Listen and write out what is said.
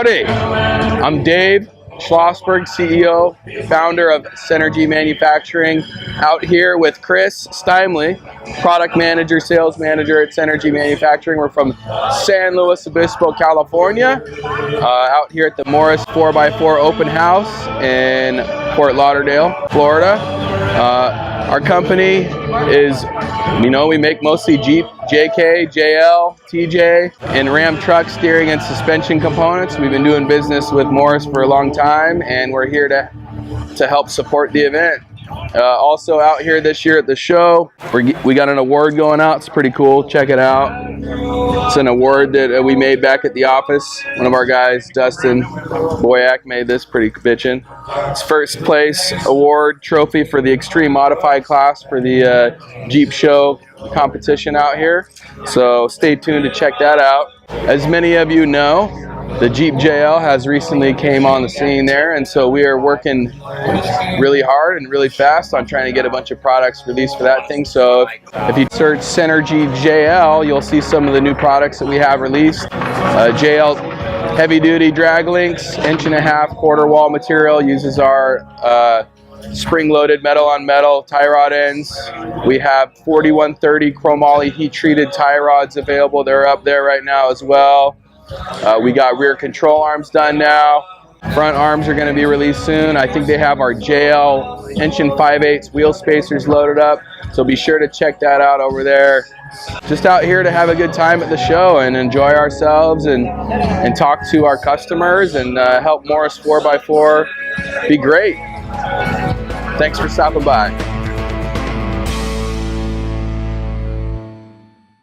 Howdy, I'm Dave Schlossberg, CEO, founder of Synergy Manufacturing, out here with Chris Steinley, product manager, sales manager at Synergy Manufacturing. We're from San Luis Obispo, California, out here at the Morris 4x4 Open House in Fort Lauderdale, Florida. Our company is, we make mostly Jeep, JK, JL, TJ, and Ram truck steering and suspension components. We've been doing business with Morris for a long time, and we're here to help support the event. Also out here this year at the show, we got an award going out. It's pretty cool. Check it out. It's an award that we made back at the office. One of our guys, Dustin Boyack, made this. Pretty bitchin'. It's first place award trophy for the extreme modified class for the Jeep show competition out here. So stay tuned to check that out. As many of you know, the Jeep JL has recently came on the scene there, and so we are working really hard and really fast on trying to get a bunch of products released for that thing. So if you search Synergy JL, you'll see some of the new products that we have released. JL heavy duty drag links, 1.5" quarter wall material, uses our spring-loaded metal-on-metal tie rod ends. We have 4130 CHROMOLY heat-treated tie rods available. They're up there right now as well. We got rear control arms done now. Front arms are going to be released soon. I think they have our JL 1 5/8 wheel spacers loaded up, so be sure to check that out over there. Just out here to have a good time at the show and enjoy ourselves and talk to our customers and help Morris 4x4 be great. Thanks for stopping by.